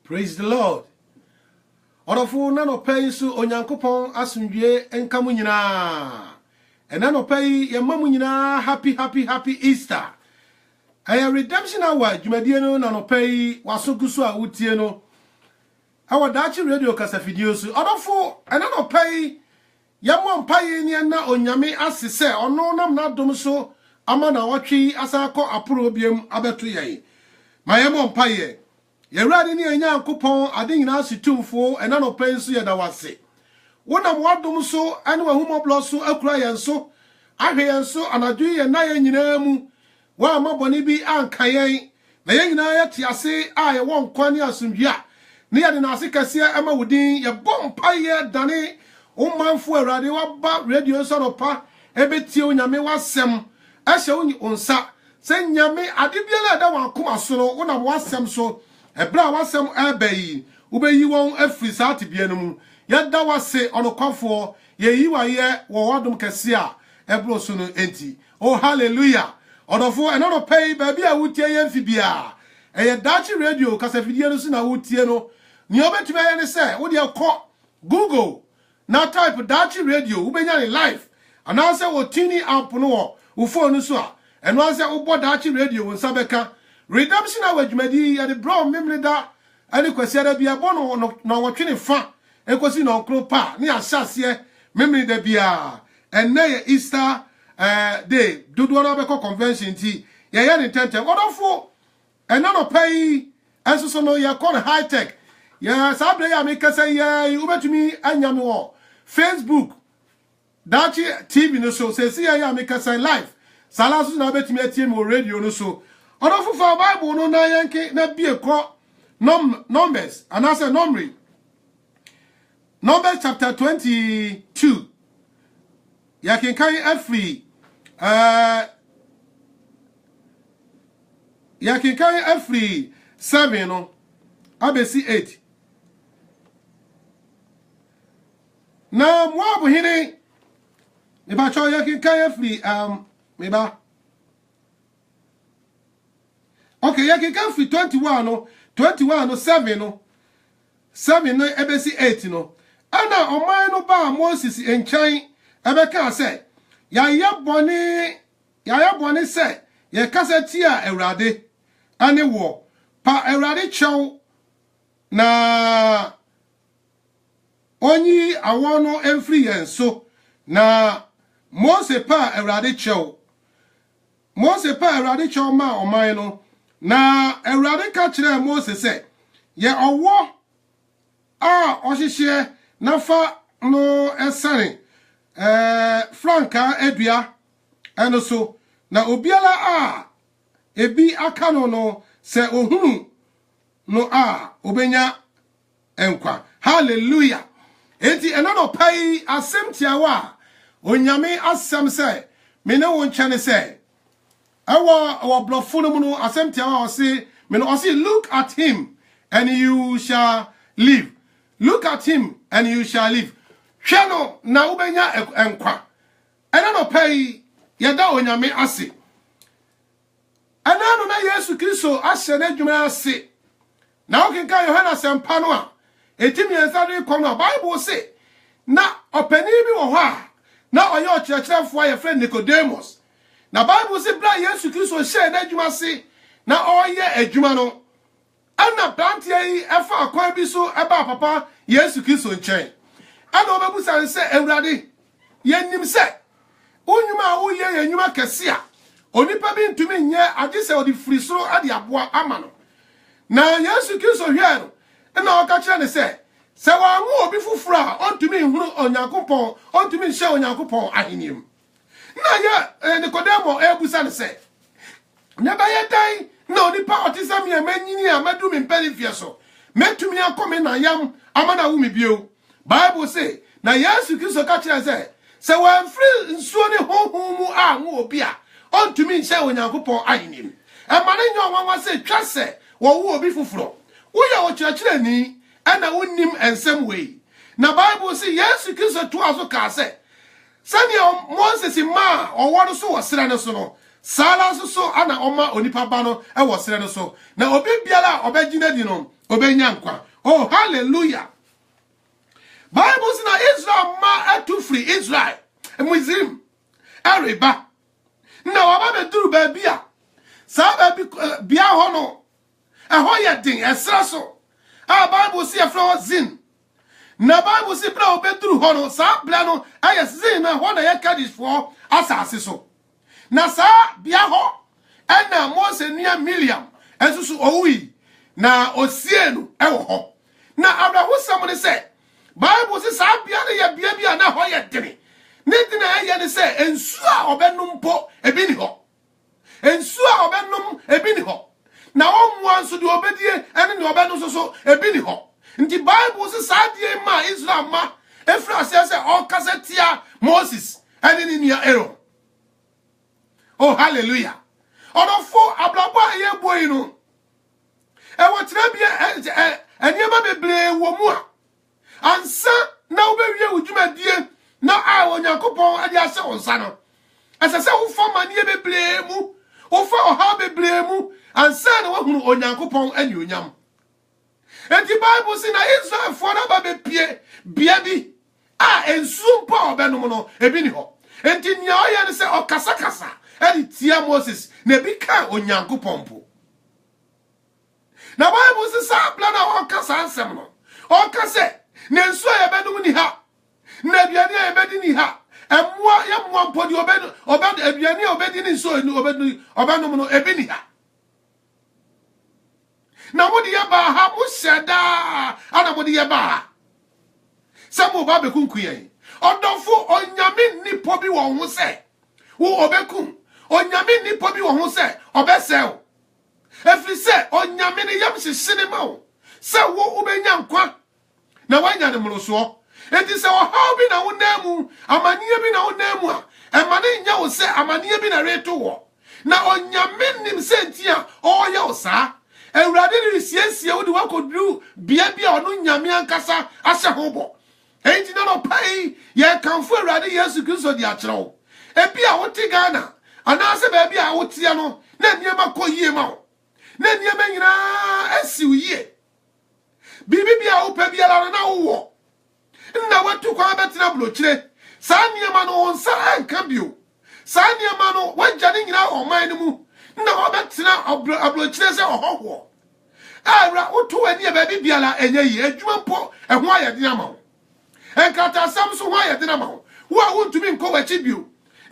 Praise the Lord. Orofo na no pay so onyankopon asundwe enka mu nyina. Ena no pay ye mamu nyina happy Easter. Aya redemption hour dwumadie no na no pay wasoguso a wutie no. Awa dachi radio kasa video so. Orofo ena no pay ye mo mpaye ni na onyame asese ono nam na dom so ama na watwi asakọ aporo biem abeto ye. Ma ye mo mpaye Yeradi ni Nyankopon ade nyina situmfo ena no pensu ye da wase. Wonam wadom so ane wahumoblo so akura yen so ahwe yen so anadwo ye na ye nyina mu wa mabone bi anka yen na ye nyina ye tiase a ye won kwani asundua ne ye na ase kase ama wudin ye bompa ye dane omanfo awrade waba radio so no pa ebetie onyame wasem ahye onyi onsa se nyame ade biala da wankoma so no wonam wasem so Ebra wasem ebeyi ubeyi won afri saati bienum yada wase onokwafo yeyi waye wo wadum kese a ebro so no enti oh hallelujah odofo enono pay baby a wutie ye mfibia eye dachi radio kasa fidie no so na wutie no ni obetime ye ne se wo de ko Google na type dachi radio ubenya ni live ananse wo tini app no wo phone so a eno anse wo bo dachi radio wo nsabeka Redemption hour dwumadi ya de bro memleda ani kwasiada bia bono na wotwene fa ekosi na okro pa ni asase memleda bia enne ye Easter day dodo na beko convention ti ye ye ni tente odofo ena no pay enso so no ye call high tech ya sabre ya me kasa ye ubetumi anyame wo Facebook dachi TV no so se si ya me kasa live salasu na betumi atie me radio no so Odofo for Bible no na yanke na bie ko Numbers and I say Numbers chapter 22 ya can carry every ya can carry every 7 no abesi 8 na Moab hine me ba cho ya can carry every me ba Okay, ya can come for 21 no 7 no 7 no ebesi 8 no ana oman no ba Moses enchan ebeka say ya boni say ye kasa ti a Awurade ane wo pa Awurade chew na onyi awon no emfri yen so na Moses pa Awurade chew ma oman no na Awurade ka kire Moses say ye owo a ohihye na fa no esane franka edua eno so na obiala a ebi aka no se ohunu no obenya enkwa. Hallelujah. Enti enano pai asem tiawa onyame asem se me ne won chane se our blofo no mu asem tiawa o se me no say look at him and you shall live. Look at him and you shall live. Hwe no na ubenya enkwa. Enano pai yeda onyame ase. Enano na Yesu Kristo ahye na dwuma ase. Na okenka Yohana sempa no a etimi ensare kono Bible say na opani bi wo ho a na oye okyerɛkyerɛfo a yɛfrɛ Nicodemus. Na Bible say bra Yesu Kristo hye na dwuma ase na oye adwuma no. Ana plantia yi efa akwan bi so eba papa Yesu Kristo nkyɛn. Ana obebusa se Ewurade yenim se onyuma a wo ye yenyuma kɛse a onipa bi ntumi nyɛ ade se odi firi soro ade aboa ama no. Na Yesu Kristo hwɛ no na ɔka kyerɛ ne se wanwo obi fufuro a ontumi nhuru Onyankopɔn ontumi nhyɛ Onyankopɔn aheniem. Na ye Nikodemo ebusa ne se ne ba ye dan na onipa otisa me amanyini a madu me mpelifie so metumi akome na yam amana wo me bio. Bible say na Yesu Kristo ka kyerɛ se wanfiri nsuo ne honhom mu a wo obi a ontumi nhyɛ Onyankopɔn aheniem. Emane nyo wanwa se twa se wo obi fufuro wo ya wo kyerɛkyerɛni ana wonnim ensem wei. Na Bible say Yesu Kristo to aso ka se sani Moses ma ɔwɔ so wɔ sere ne so no sala so ana ɔma onipa ba no ɛwɔ sere ne so na obi biara ɔbɛgyina di no obenya nkwa. Oh hallelujah. Bible say na Israel ma atufri Israel Muslim Areba na waba beduru ba bia sa ba bia ho no ɛhɔ yɛ den ɛsra so Bible say afro zin. Na Bible say bra obeduru ho no sa bla no ayɛ zin na ho na yɛ Kadis for asase so. Na sa bia ho ɛna Mose nua Miriam ɛsusu owi na osie no ɛwɔ ho. Na Abraham sam ne sɛ Bible say sa bia ne yɛ bia bia na ho yɛ dene. Ne dene ayɛ ne sɛ ensu a ɔbɛnum po ebi ni ho. Ensu a ɔbɛnum ebi ni ho. Na omwa nso de obedie ene ne obenu so ebi ni ho. Nti Bible se sadie ma Israel ma efra se o kasetia Moses ene ni nia Aaron. Oh hallelujah. Odofo ablabo ye boyi no. E wotra bia eniema bebre wo mu a. Ansa na obewie udwumadie na a Onyankopɔn ade ase onsa no. Asese wo fama ne bebre mu, wo fa oha bebre mu. Ansa na wahunu Onyankopɔn ani onyam. Enti Bible say na Israel for na ba bepie bia bi a ensu mpo obenum no ebi ni ho. Enti nya oye ne se okasakasa edi tia Moses na bi ka Onyankopɔn po. Na Bible say sa bla na okasa ansem no. Okase na ensu a ebenum ni ha. Na aduane a ebedi ni ha. Emmoa ye mmoa mpo di obedu aduane a obedi ni nsu ni obenum no ebi ni ha. Na mudi ya ba ha museda ana mudi ya ba ha samu ba be kunkuye odofo onyame nipo bi wo ho se wo obekum onyame nipo bi wo ho se obesew efri se onyame ne yam hyehyene ma wo se wo ubenya nkwa na wanya ne mroso enti se wo ha bi na wo namu amaniye bi na wo namu a emane nya wo se amaniye bi na reto wo na onyame nim se ntia o ye wo saa Ewurade ni siesie wo de wakoduru bia bia ono nyame ankasa ahye ho bo. Enti na no pai ye kanfo Ewurade Yesu Kristo di akyerew. Ebi a wote Ghana anase ba bia a wote no na niema koyie ma wo. Na niema nyina asiw yie. Bibi bia wo pa bia la na wo. Na watu kwa betena blochire. Sa niema no onsa anka bio. Sa niema no wagya nyina oman no mu. Na obetena ablochire se ohoho ara woto ani e ba bibiala enye yi adwuma mpo eho ayede na ma wo enkata sam so ho ayede na ma wo wo a wontumi nko wachi bio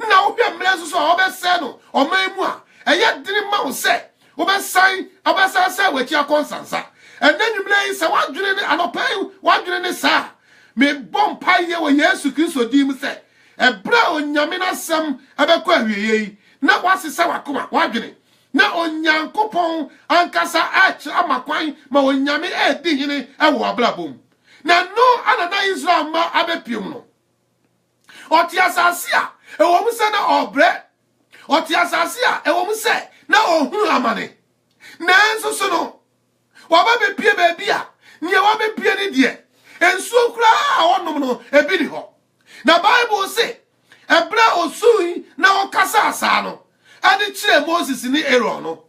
na wo hwe mre so obese no oman mu a eye dine ma wo se obesan abasa se wachi akonsansa enanwumle yi se wadwene ne anopai wadwene ne sa me bom paye wo Yesu Kristo dim se ebra onyame na sam abekọ ahwieye yi na wasesa wakoma wadwene na onyankopon ankasa amakwan ma onyame edi hene ewo ablabom na no anana Israel ma abepiem no oti asase a ewo mu se na obre oti asase a ewo mu se na ohunu amane na enso so no waba bepie ba bia ne waba bepie ne de ensuo kura a wonom no ebi ni ho na Bible say ebra osui na okasa asa no ade kire Moses ni Aaron no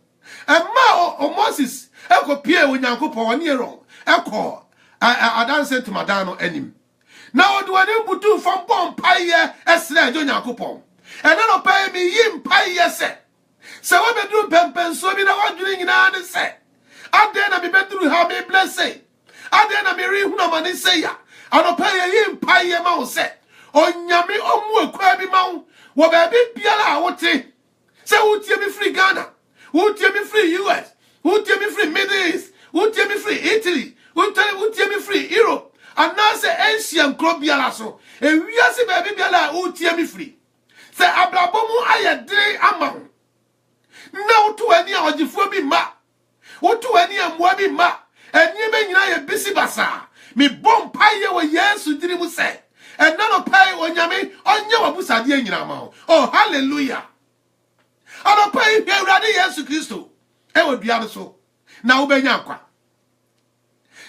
emma o Moses ekopie onyankopon ni Aaron eko adanse timadan no anim na odwani butu fam pompaye esra ejo onyankopon ena no pay mi yim paye se wa bedru pempenso bi na wadwini nyina ne se ade na mi bedru ha me blesse ade na mi ri hu na mani se ya anopaye yim paye ma wo se onyame omu akwa bi ma wo ba bi biara a wote se wotie mi free Ghana wotie mi free US wotie mi free Middle East wotie mi free Italy wotie mi free Europe anase Asia nkro biara so ewiase ba bi biara wotie mi free se abrabomu ayedre ama na woto ani a ogifo bi ma woto ani amua bi ma eni be nyina ye bisi basa mi bom paye wo Yesu diri mu se enna no paye onyame onye wabusade nyina ma oh hallelujah ano paye Awurade Yesu Kristo e wo bia so na wo benya akwa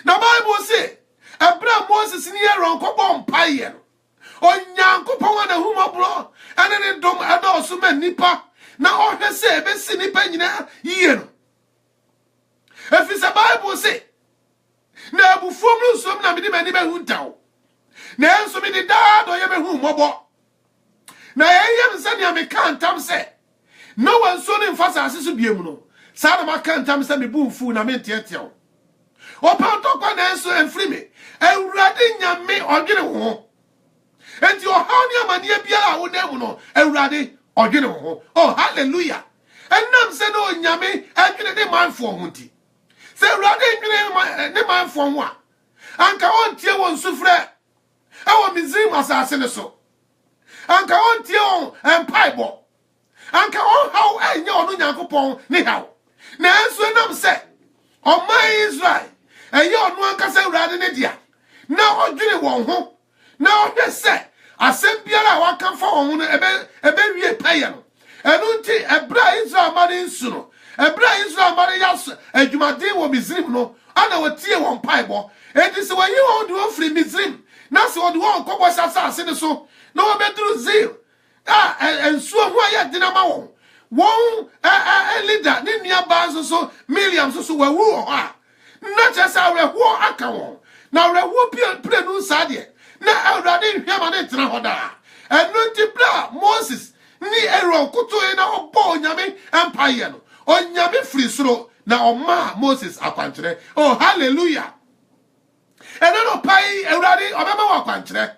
na Bible say ebra Moses ni Aaron ko bom paye no onyankopon na humobro ene ne dom edo so ma nipa na ohwese ebe si nipa nyina yiye no efisa Bible say na abufom no som na mede mani be huntaw na enso mi de da do ye be hu mobo na yeyem se ne me kantam se no wanso ne mfasa asesu biemu no sa na makantam se me bumfu na me tietiew opa to kwa na enso enfri me Awurade nyame odwene ho enti o haw ne amane biara wo na mu no Awurade odwene ho oh hallelujah enam se no nyame adwene de manfo ho nti se Awurade adwene ne manfo ho a anka ontie won sufre ewo Misrim asase ne so anka ontie on empaibo anka on haw enye onu Nyankopon ne haw na enso enam se o man Israel eye onu anka se Awurade ne dia na odwene won ho na ohwe se asem biara waka fa won no ebe wie paye no enu nti ebra Israel mari nsu no ebra Israel mari yas adwumaden wo Misrim no ana wotie won paibo edi se wayi won do free Misrim na se won kobo sasa ne so na wo bedru zeal ensuo ho aye dinama won leader ni nia banzo so Miriam so wawu ho a na chesa we ho aka won na we ho pre nu sade na Awurade hwema ne tena hoda enu nti bra Moses ni Aaron kuto na obo nyame empire no onyame free soro na oma Moses akwankyere oh hallelujah ena no pai Awurade obema wa akwankyere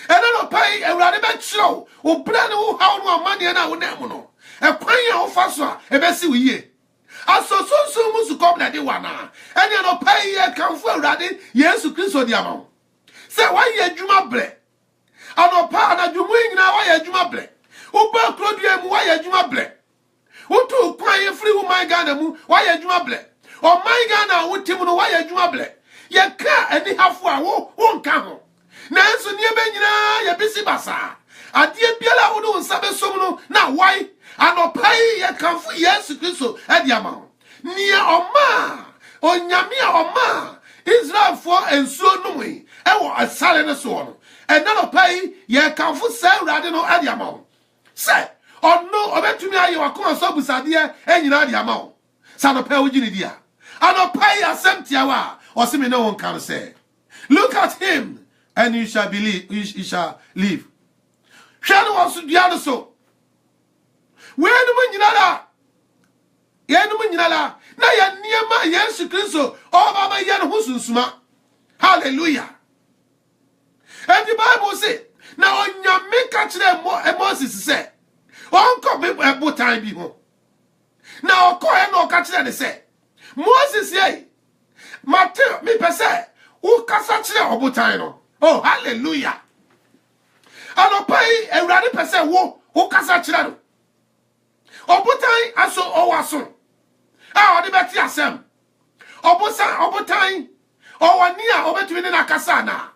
ena no pai Awurade be kyerɛw obra ne wo haw no amane na wo na mu no ekwan ya wo fa so a ebesi wo yie asosunsun musu kom na de wana ena no pai ye kanfo Awurade Yesu Kristo di amawo se wa ye adwuma bre anopa anadwumu nyina wa ye adwuma bre uba krodua mu wa ye adwuma bre utu kwan ye free woman Ghana mu wa ye adwuma bre o man Ghana wo tim no wa ye adwuma bre ye ka ani hafo a wo nka ho na enso nie be nyina ye bisi basa adie biala wo do nsa be som no na wai anopai ye kanfo Yesu Kristo adi ama nie oma onyame oma Israel for ensuo no mu ewo asare ne so no enano pai ye kanfo sa Awurade no adi ama se ono obetumi aye wakon so busade enyina adi ama sa no pai ogini dia anopai asemtiawa osimi no won kan say look at him and you shall believe you shall live hwanu waso dia no so wenu mu nyina la na ya niema Yesu Kristo o baba ye no husunsuma hallelujah and the Bible say na onyame ka kire Moses say onko be botan bi ho na okoe na oka kire ne say Moses ye Matthew me pese o kasa kire obotan no oh hallelujah anopai Awurade pese wo kasa kire no Obotan aso owaso. Ah, odi beti asem. Obotan owani a obetumi ne nakasa na.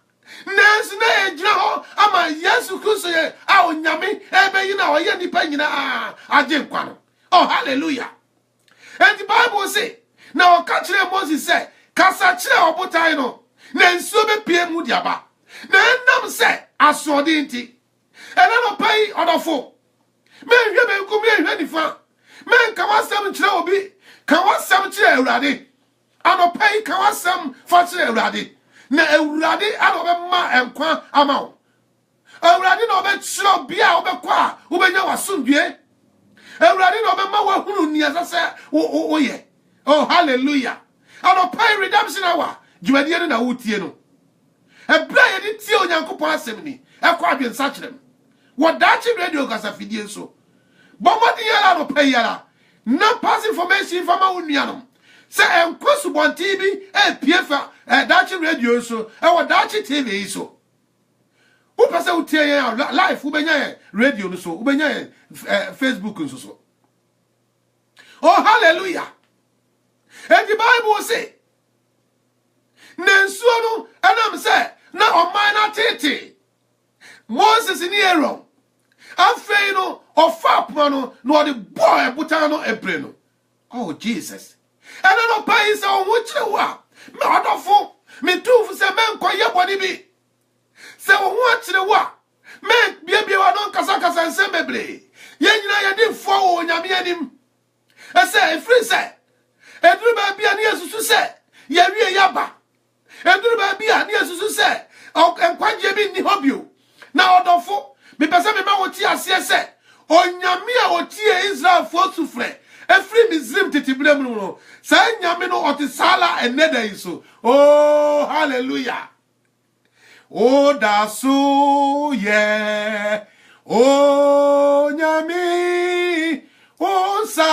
Nanso na ejina ho ama Yesu Kristo ye a onyame ebeyi na oye nipa nyina agye nkwa no. Oh, hallelujah. And the Bible say, now catch Moses say, kasa kire obotan no, na nsuo be pie mu diaba. Na enam say asode nti. Ena no pai odofo. Me hwe me nkum me hwe nifa. Me nka wasam kire obi, ka wasam kire Awurade. Ano pai ka wasam fa kire Awurade. Na Awurade ano be ma enkwa ama wo. Awurade no be kire bia obekwa, ubenya wasomdue. Awurade no be ma wa hunu ni asase wo ye. Oh, hallelujah. Ano pai redemption hour. Dwumadie na wotie no. Ebra ye di tie Onyankopɔn asɛm ni. Ekɔ adwensa kyerem. Wadachi radio kasa fidie so. Bomadi yala no pai yala. Na pass information from ma unuanom. Se enkosu bonti bi piefa dachi radio so. Wadachi TV so. Who pese utie ye live ubenya radio no so. Ubenya Facebook no so. Oh, hallelujah. And the Bible say, Nensuo no anam say na oman na tete. Moses ni Aaron. Afei no ofa no no the boy butano ebre no. Oh, Jesus. And no pay say on chire wa. Me odofo, me tufu say men koye body bi. Say on chire wa. Men bia wa don kasa nsem bebre. Ye nyina ye di fo wo nyame anim. E say free say eduru ba bia na yesusu say ye wie yaba. Eduru ba bia na yesusu say enkwagye bi ni hobio. Na odofo me pese me ma woti ase say onyame a woti Israel fo sufre efri Misrim titibram no say nyame no otisala eneda iso. Oh, hallelujah. Oh, dasu ye. Oh, nyame onsa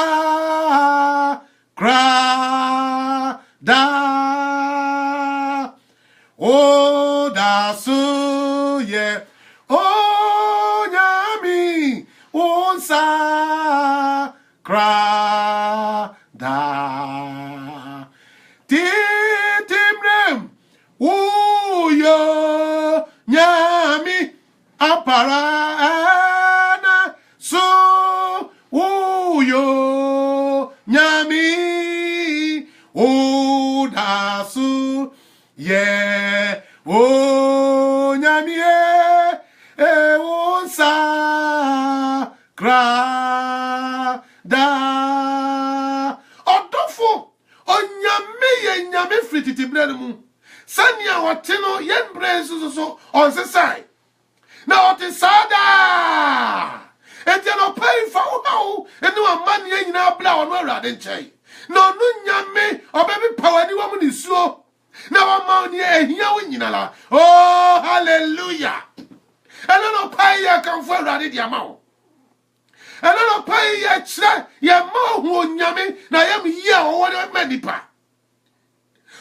kra da. Oh, dasu ye. Oh, nyami onsa kra da. Titimrem uyo nyami aparana so uyo nyami odasu ye o nyami onsa kra da. Odofo onyame ye nyame frititi bremu sania woteno yen brezu so on se sai na otisada enti no pay fa wo enu amane nyina bla ono Awurade nchai no nu nyame obebi pawani wa mu nisuo na wa ma ni ehia wo nyina la. Oh, hallelujah. Eno no pay ya kan fo Awurade dia ma wo. Eno no pay ya kire ya ma hu nyame na yam ye wo de manipa.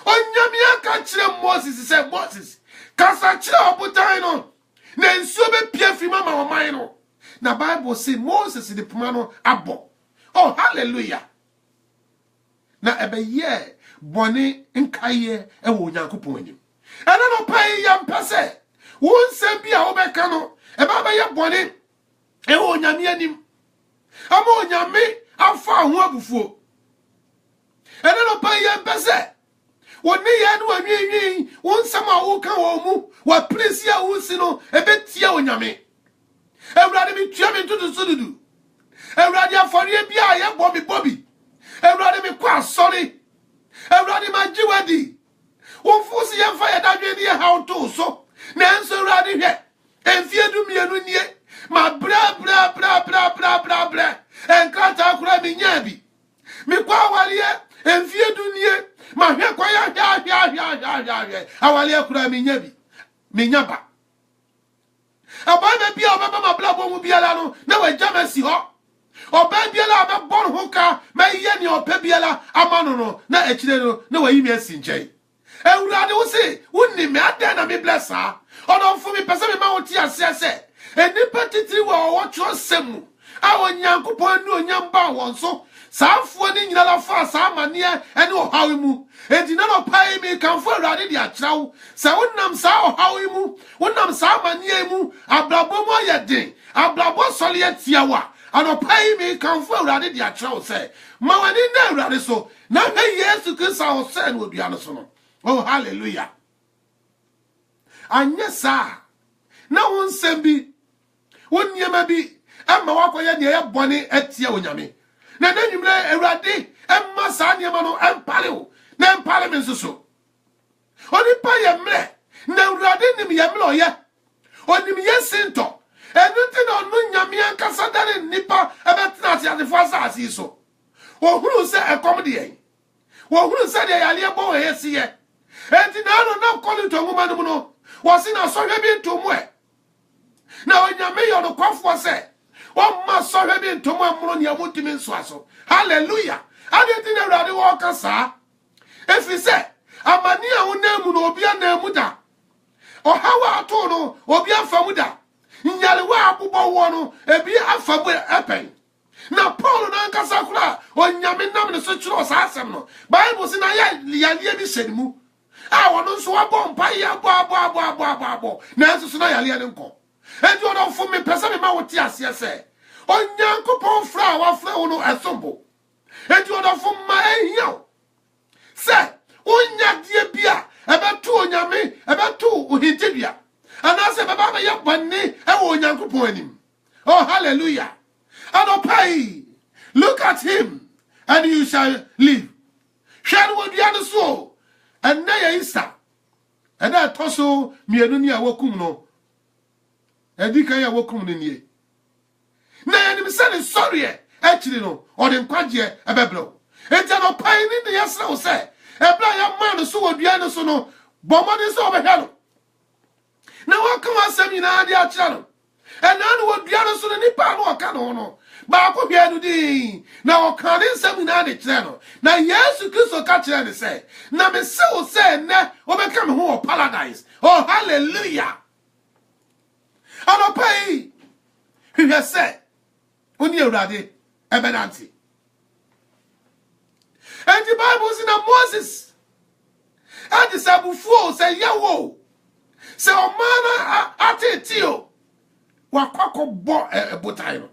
Onyame aka kire Moses say Moses kasa kire obutan no na nsuo be pia fi mama oman no. Na Bible say Moses the puma no abo. Oh, hallelujah. Na ebe ye boni nkaye e wo Onyankopon anim. Ena no pay ya mpese won se bia wo be ka no e ba be ye boni e wo Onyame anim. Ama Onyame afa ho abufuo. Ena no pay ya mpese woni ye no anwi won sama wo ka wo mu wa presi a wo si no e betia Onyame. Awurade mi tua mi tutu sududu. Awurade afori bia ye bobi. Awurade mi kwa sorry. Awurade ma jiwadi. Won fusi ye fa ye dadwe ni how to so. Na enso Awurade hwe. Enfie du mienu nie. Ma bra. Enkata akura mi nyabi. Mi kwa waliye enfie du nie. Ma hwe kwa ya hwa. Awali akura mi nyabi. Mi nyaba. Ababa bia obaba mabla bo mu bia la no na wa jamasi ho. Oba bia la ba bon ho ka ma ye ni opa bia la amano no na ekire no na wa yimi asinjai. Awurade wo se wonni me adan na me blessa. Ono fu mi pese me ma woti ase ase. Enipa titiri wo wo tro semu. awo nyankopon ni onyamba won so saafo ni nyina la fa sa amane ene ohawe mu enti na no pai mi kanfo awurade di akyrawo se wonnam sa ohawe mu wonnam sa amane mu abrabo mo yeden abrabo sole yetiawa anopai mi kanfo awurade di akyrawo se ma wani na awurade so na Yesu Kristo o se no odua no so no. Oh hallelujah. Anya sa na won sembi won niema bi amma wakoye ne ye bone atia onyame na nanwumre awurade emma sa niema no empale wo na empale me nsoso oni pa ye mre na awurade nim ye mre oye onim ye sinto enunti na onu nyame ankasa dare nipa ebetena ase adefo asase so wo huru se ekom de yen wo huru se de yale bo we yesiye enti na no na kolu to nguma no no wasi na so hwe bi ntomu e na onyame yo no kwafo se wo ma so hwe bi ntomu amro ne amutimi nso aso hallelujah adeti na awurade wo kasa efi se amani a wonamu no obi anamu da ohawa ato no obi afamu da nyale wa abubo wo no ebi afamu epen na Paul na nkasa kura onyame nam ne so kyiro sa asem no Bible si na ya bi hyenimu a wono nso wabɔ mpa ya bo na nso na yale ne nko enti wono fo me pese me ma wote ase se onyankopɔn fra wa fra wo no esombo enti wono fo ma ehia se onya die bia ebetu onyame ebetu ohintedua anase baba ba ye bonni e wo onyankopɔn anim. Oh hallelujah. Anopai, look at him and you shall live. Shall we be so? And na Easter. And that toso mienu ni awokum no. Edika ya wokum ni nie. Na enim say sorry actually no or den kwaje ebebro. Enti anopai ni de yesra wo say ebra ya man so odua no so no bomode so obehwa no. Na wakam asem nyina de akira no. And now what the other son nipa no aka no ba ko bia no din na o kan nsam na de kire no na Yesu Kristo ka kire ne say na me se o say ne o be ka me ho paradise. Oh hallelujah. Ano pai he has said oni awurade ebenanti and the Bible is in Moses and the sabufu say yawo say o mana atetio wakako bo botai no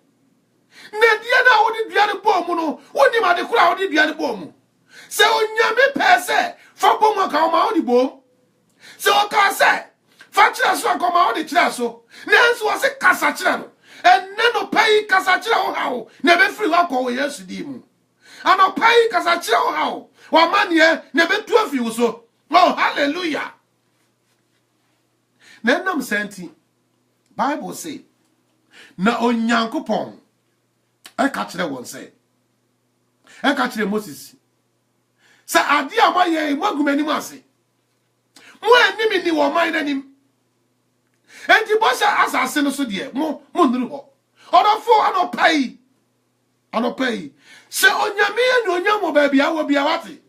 na dia na wodi duane bo mu no woni ma de kura wodi duane bo mu se onyame pese fa bo mu ka o ma wodi bo se o ka se fa kira so ka ma wodi kira so na nso wo se kasa kira no enne no pai kasa kira wo hawo na be firi wa ko wo Yesu di mu ano pai kasa kira wo hawo wa manie na be tu afi wo so. Oh hallelujah. Na nam senti Bible say na onyankopon e ka kire won say e ka kire Moses sa ade amaye magumani mu ase mo animi ni wo man nanim enti bosha asase no so de mo nuru ho odofo anopai se onyame enu onyamo ba bia wo bia wate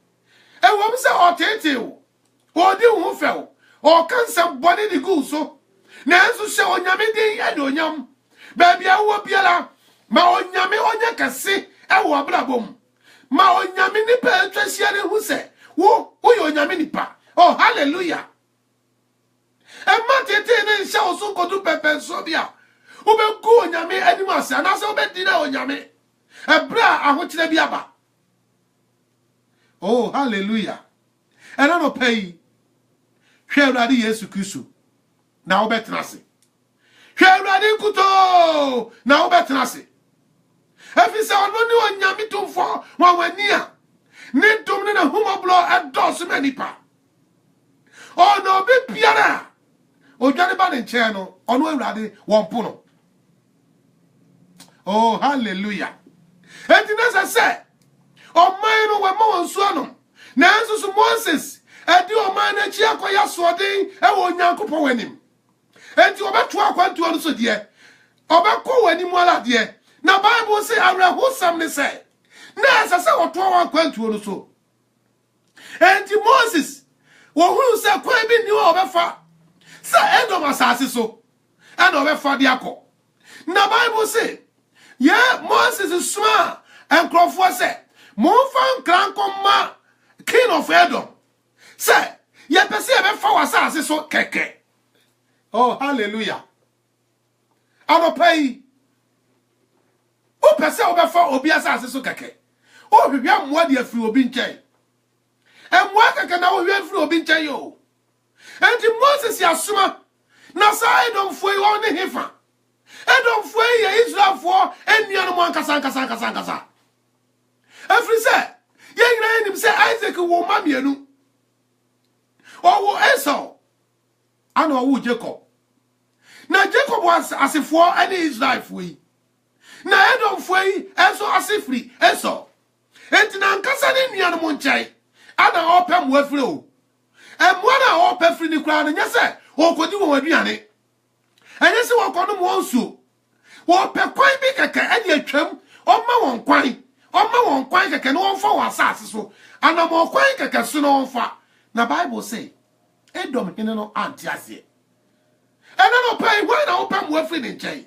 e wo mse otete o di hu fe o kansa body di gu so na enso se onyame din ya de onyam ba bia wo biala ma onyame onya kase e wo abrabom ma onyame ni pa twahia ne hu se wo yo onyame ni pa. Oh hallelujah. E matete ne nsia oso kodu pepe so bia wo be gu onyame anim ase na se wo be di na onyame e bra ahokire bia ba. Oh hallelujah. E na no pay hwe awurade Yesu Kristo na wo betena ase hwe awurade nkuto na wo betena ase efisa ono ni onyame tumfo wawani a ne dum ne na humoblo adoso manipa ono be biara odwane ba ne nche no ono awurade wonpo no. Oh hallelujah. Enti na se o man no we ma wonsu ano na enso Moses edi o man na chi akoya soden e wo nyankopon wanim enti obeto akwantu ono so de obekọ wanim ala de na Bible say awrahosam ne say na asase oto akwantu ono so enti Moses wo huru se kwan bi ni obefa sa Edom asase so ana obefa de akọ na Bible say Yeah, Moses is smart. And Crawford said, Monfan Crankoma, King of Edom. Say, ye perceive for us so keke. Oh, hallelujah. I don't pay. Who perceive for Obias so keke. Oh, we have more dear free Obinche. And what can now we have free Obinche yo? And the Moses Yasuma, Nasa Edom for you on the heifer. Edom for Israel for any other one Kasa. Every say, young him say Isaac will mammy you. Or Esau, and or Jacob. Now Jacob was as if for any Israel free. Now Edom for Esau as if free, Esau. And Nankasa in Yanamonchai, and I open with flow. And when I open free the crown, and yes, sir, or could you be on it? And yes, I walk on the wall so. Or per quite big a can, and your trim, or my one quite. On my one quite can on for us, so, and I'm more quite can soon on for. Now, Bible say, Edom in no antiasi. And I don't pay when I open with free in chain.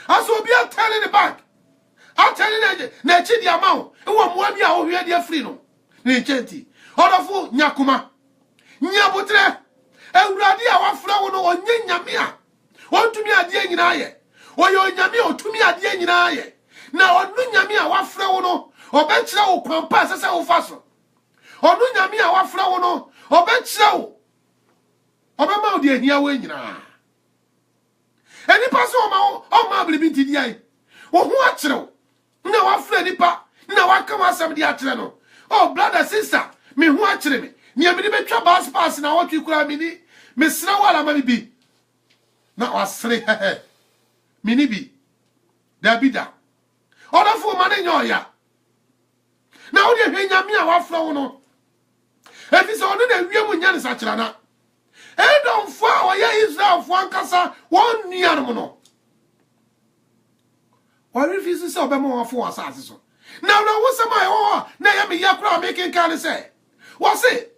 I shall be telling the back. I'll tell you, Nachi the amount, and one more be out here, dear freedom. Nichenti, other fool, Nyakuma, Nyabutre, and Radia, what flower or Nyamia. Want to me a dear in aye, or your Yamio to me a dear in aye. Now, on Nunyamia, what flower or bench now, compass as I fasten. On Nunyamia, what flower or bench now. Obama, dear, here, when you are. Any person on my believing to the eye. Oh, what you? Now I fled the pa. Now I come out some the atrano. Oh, brother, sister, me watch me. Near me, the troubles pass now. What you call me? Miss Snowala, maybe be. Now I say, Minnie be. There be that. Other for money in your ya. Now they hang me a waffle no. If it's only the real one, Yanis Achrana. Hey, don't fall, yeah, Israel, one casa, 1 year mono. Or if you say, Bemo for us. Now, what's my Naomi Yakra making can say? What's it?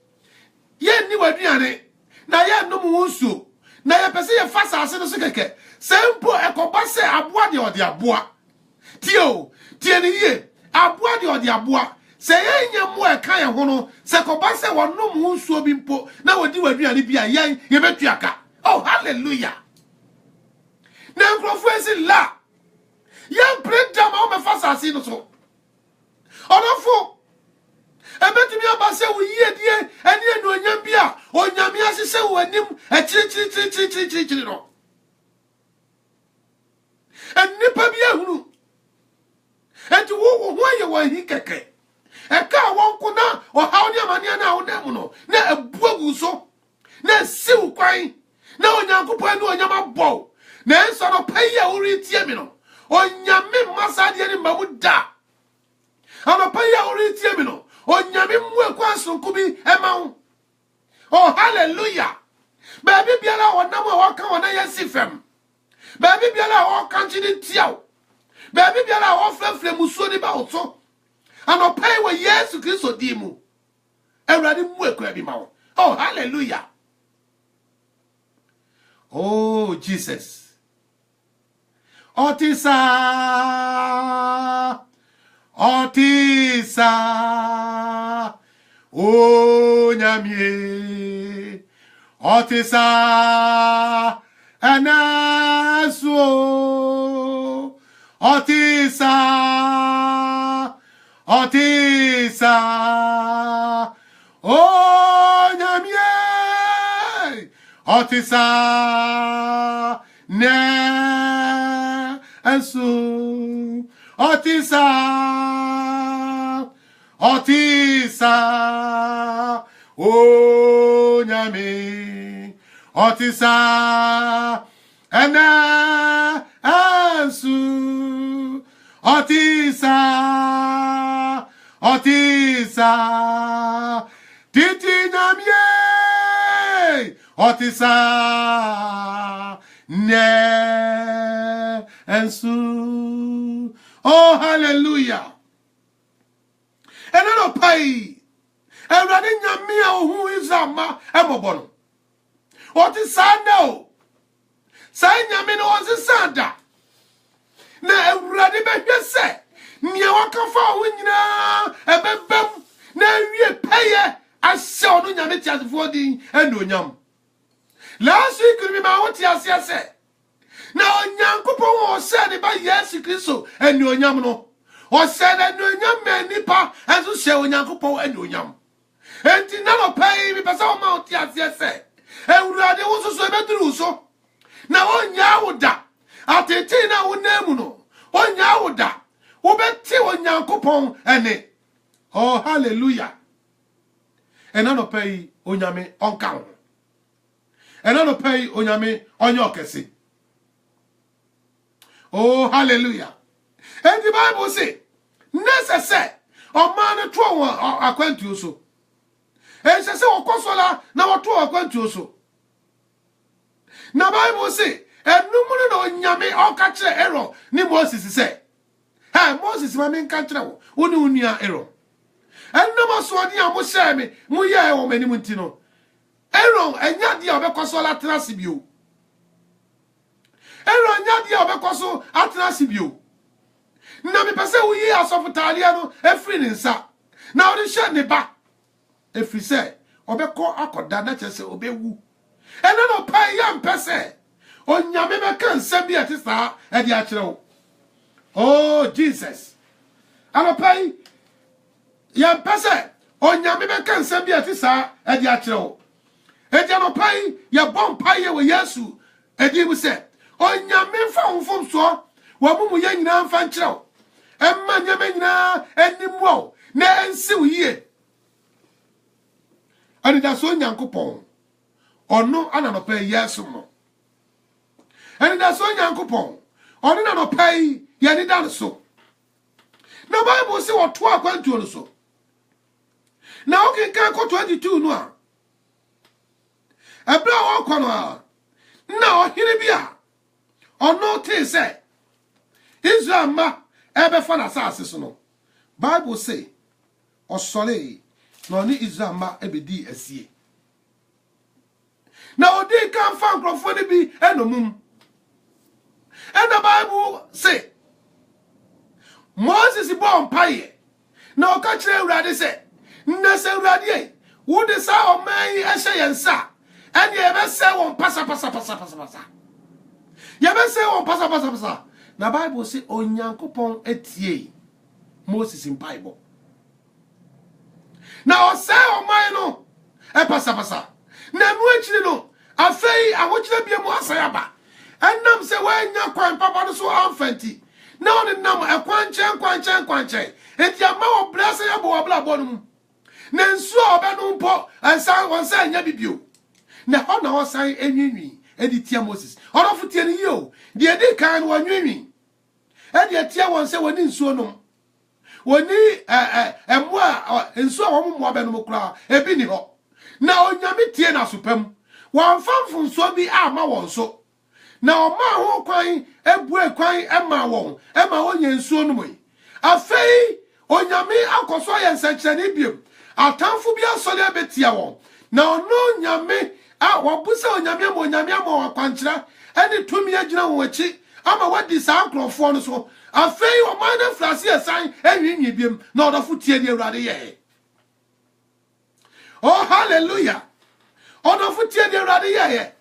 Yen knew a diane. Naya no musu. Naya Pessia fast as in a second. Simple a compasse abwadi or the abua. Tio, Tieni, abwadi or the abua. Say, any more kind of hono, Sacobasse or no musu bimpo. Now, what do a be a young Yemetriaka? Oh, hallelujah. Now, Professor La. Young print down all my fast as in so. On a four. I bet me about say we dear, and you know Yambia, or Yamia say when him a chi. And Nipabia, and to who you were he keke. A car won't go now, or how your money now, Nemono, ne a boguso, ne sill crying, no Yanko Pano and Yama bow, ne son of pay ya uri tiamino, or Yamin Masadi Mamuda. And a pay ya uri tiamino. Oh, Yamim Kwasu Kubi Emma. Oh, hallelujah. Baby Biala or number or come on a sifem. Baby Biala or country tiao. Baby Biala or Flem Musoni Bauto. And I'll pay with yes to Christo Dimu. And ready work every mouth. Oh, hallelujah. Oh, Jesus. Otisa. Oh, Nyamie. Otisa. Anaso. Otisa. Oh, Nyamie. Otisa. Ne. Asu. Otisa, oh Nyame, Otisa, Ana, Ansu, Otisa, Titi Nyame, Otisa, Ne, Ansu. Oh, hallelujah. And I don't pay. And running Yamia, who is a ma, Emobono. What is sad now? Say Yamino was a Santa. na awurade behwe se nia wakafa ho nyina ebebam na wie peye ashe onu nyame tiasefo din enonyam last week mi ma woti ase se na onyankopon o se ne ba Yesu Kristo enonyam no o se na enonyam manipa enso se onyankopon enonyam enti na no pay mi pesa o ma woti ase se awurade wo so ebeduru so na onya woda atete na wonamu no onya woda wo beti onyankopon ene oh hallelujah ena no pay onyame onka ho ena no pay onyame onye okese oh hallelujah and the Bible say necessary o man to akwantu so en se okosola na woto akwantu so na Bible say enumunu na onyame oka kire Aaron ni Moses say ha Moses ma men ka kire wo oni unua Aaron enum so odi a mo share me mo ye wo mani mu ntino Aaron enya dia obekosola trase bio Aaron enya dia obekoso atrase bio na me pese wo yi asofutalia no efri ni nsa na odi hye ne ba efri se obeko akoda na chese obewu ena no pa ya mpese onyame be kan sabi atisa e di akire wo oh Jesus anapai ya mpese onyame be kan sabi atisa e di akire wo e di anapai ya bompa ye wo Yesu e di bu se onyame mfa honfom so wo mumu ye nyina mfa nkire wo emma nyame nyina animwo na ensi wo yie ani da so nyankopon ono ana no pay Yesu no ani da so nyankopon ono na no pay ye ni dan so na Bible say wo to akwantu no so na o kan ko 22 no a ebra wo kono a na o hire bia ono te say Israel ma ebe fa na sase so no Bible say osole no ni Israel ma ebe di asie na odi kan fa nkrofo ni bi enomum and the Bible say Moses born paye na o ka kire urade say na se urade wo de sa o man ehye yensa and ye be say won pasa ye be say won pasa na Bible say onyankopon etie Moses in Bible na o say o man no e pasa na nu akire no afei awokyere bia mu asayaba enam se wanya kwan papa no so amfanti na on nam ekwanchen enti ama wo blase ya bo oblabo no na nsu obenu mpo ansa wonsa anya bibio na ho na wosan enwinwi edi tia Moses orofo tie ni yo de di kan wonwinwi edi tia wonse woni nsu no woni emwa nsu a wo mo obenu kura ebi ni ho na onyame tie na sopam wan famfo so bi ama won so na oma ho kwan ebue kwan ema won yensuo no moyi afei onyame akoso yensekere ni biem atamfo bi asole abetia won na ono nyame a wabusa onyame mo kwankira ene tumi agina won achi ama wadi sa akrofo no so afei o man na frase esan enwinwi biem na odofo tie ni awurade ye oh hallelujah odofo tie ni awurade ye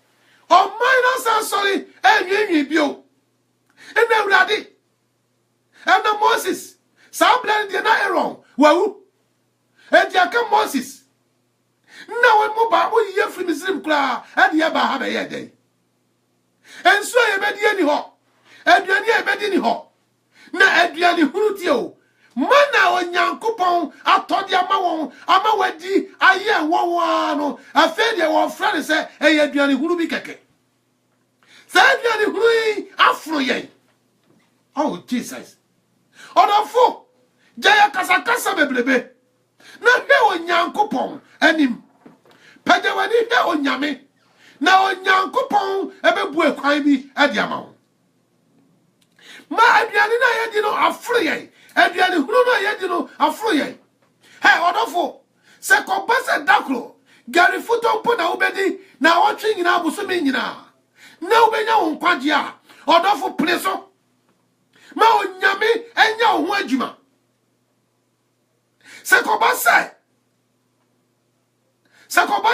o minus are sorry enwinwi bio ena awurade ena Moses sablan de na Aaron wawu enti aka Moses na we mo ba mo ye free Misrim kra ade ya ba ha be ye den enso ye be die ni ho aduani ye be di ni ho na aduani huru tie o mana onyankopon atodi ama wadi aye won no afa de won fra ne se eye aduani huru bi keke se aduani huru afro ye oh Jesus odofo jaya kasakasa beblebe na hwe onyankopon anim pagawani hwe onyame na onyankopon ebebu ekwan bi ade ama wo ma aduani na ye di no afro ye aduani huru no ye di no afro ye hey odofo se ko base dakro gari futo mpo na ubedi na otwe nyina abusumi nyina na ubenya won kwaje a odofo preso ma onyame enya ho adwuma sekoba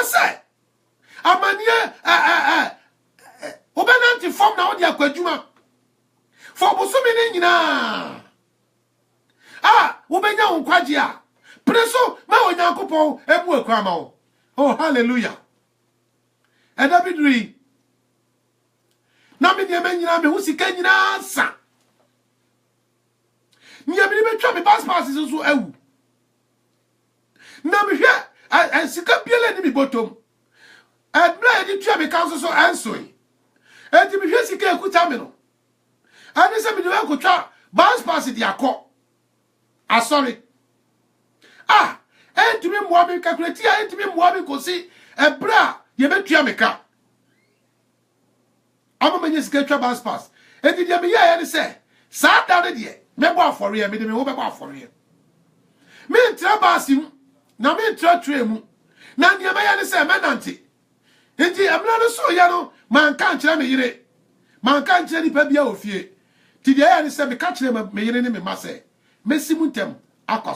say amanie obenanti form na odi akwadwuma for busumi ni nyina ubenya ho kwaje a preso ma onyankopon ebu akwa ma wo. Oh hallelujah. Edabidri na me nyame nyina me hu sika nyina sa nyame ni betwa me passport so awu na me hwe sika biele ni mi botom bla edi twa me kan so ansoi enti me hwe sika ekuta me no ani se me de ko twa passport di akọ sorry enti me mo abi calculate enti me mo abi kosi bra ye betua me ka amamanye sika twa passport enti de me ye ne se sa da de de me bo afore me de me wo be bo afore me ntra basim na me ntra twemu na ne me ye ne se menanti enti amna no so ya no man kan kire me yire man kan kire ni pa bia ofie ti de ye ne se me ka kire me yire ne me ma se mesimu ntem akwa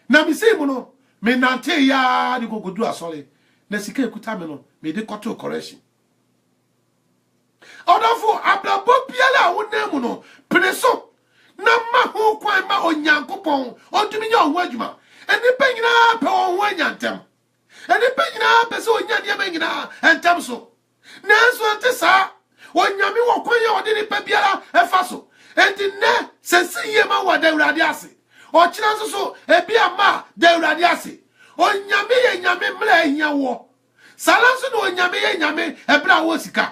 na mi se mu no me nante ya di gogodu asori na sika ekuta me no me de koto correction odofo ablabo biala wonam no preso na ma ho kwan ma onyankopon odumi nya ho adwuma eni panyina pe ho anyantem eni panyina pe se onya de manyina entem so nanso ante sa onyame wo kwan ya ode ni pa biala efa so enti ne sesi ye ma wa da urade ase o kira so ebi ama da urade ase onyame ye nyame mla ehia wo salanso no onyame ye nyame ebra wo sika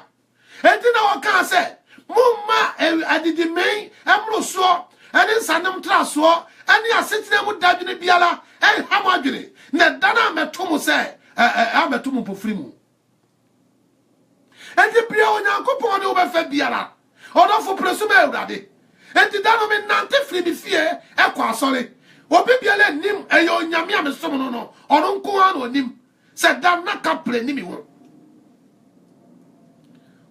enti na wo kan se mumma adidi men emro so eni sanam tra so eni asetine mu dadwene biala hamo adwene na dana metom se ametom pofiri mu enti bia onyankopon de wo be fa biala odofo presu be urade enti dano me nante firi bi fie ekwa asore obi biala nim eyo nyame amesom no no ono nko an onim se dana kapre ni mi ho